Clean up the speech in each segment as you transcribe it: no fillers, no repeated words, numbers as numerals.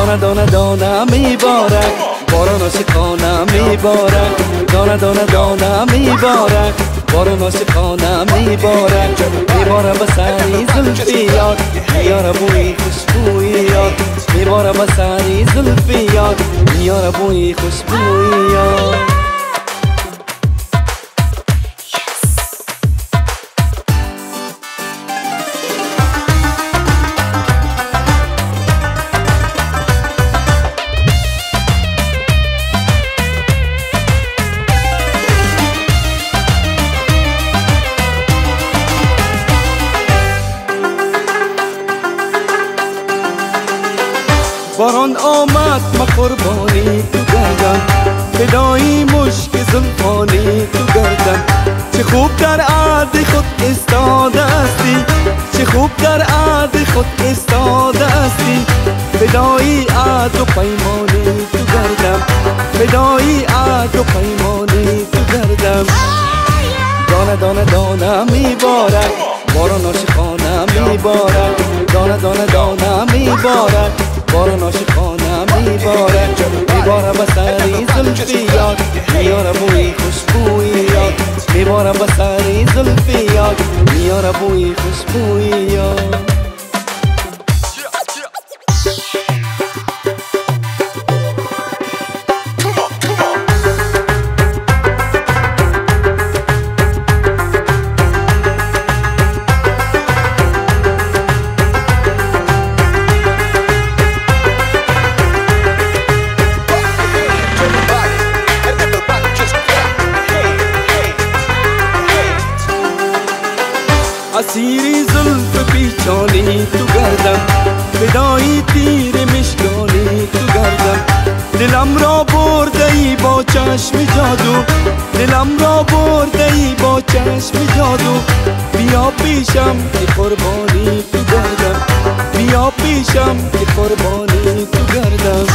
دانه دانه دانه میبارد باران عاشقانه میبارد دانه دانه دانه میبارد باران عاشقانه میبارد میباره به سری زلفی یار میاره بوی خوشبوی یار میباره به سری زلفی یار میاره بوی خوشبوی یار باران آمد ما قربانی تو گردن فدایی مشک زلفانی تو گردن چه خوب در عهد خود استاده استی چه خوب در عهد خود استاده استی فدایی عهد و پیمانی تو گردم فدایی عهد و پیمانی تو گردم دانه دانه دانه میبارد باران عاشقانه میبارد دانه دانه دانه میبارد باران عاشقانه میبارد میباره به سری زلفی یار میاره بوی خوشبوی یار میباره به سری زلفی یار میاره بوی خوشبوی یار اسیری زلف پیچانی تو گردم فدایی تیر مشکانی تو گردم دلم را برده ای با چشم جادو دلم را برده ای با چشم جادو بیا پیشم که قربانی تو گردم بیا پیشم که قربانی تو گردم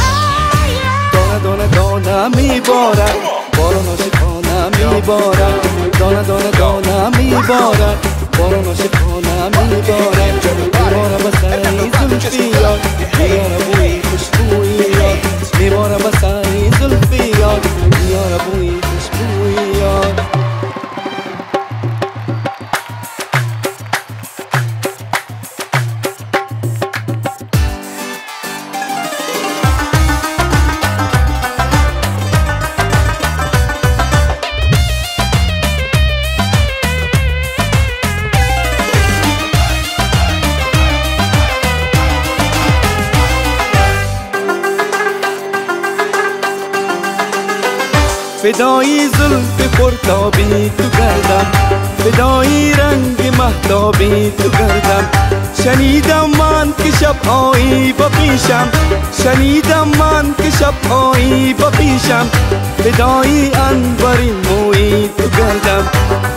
دانه دانه دانه میبارد باران عاشقانه میبارد دانه دانه دانه میبارد باران عاشقانه میبارد میباره به سری زلفی یار میاره بوی خوشبوی یار میباره به سری زلفی یار میاره بوی خوشبوی یار فدایی زلف پرتابی تو گردم فدایی رنگ مهتابی تو گردم شنیدم من که شب آیی با پیشم شنیدم من که شب آیی با پیشم فدایی انبرین مویی تو گردم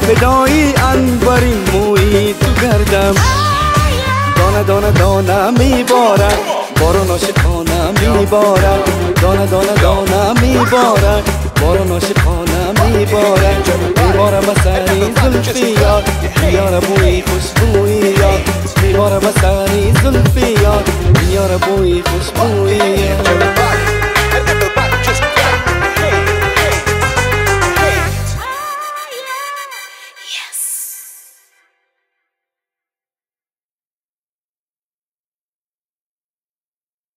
فدایی انبرین مویی تو گردم دانه دانه دانه میبارد باران عاشقانه میبارد دانه دانه دانه میبارد باران عاشقانه میبارد میباره به سری زلفی یار میاره بوی خوشبوی یار میباره به سری زلفی یار میاره بوی خوشبوی یار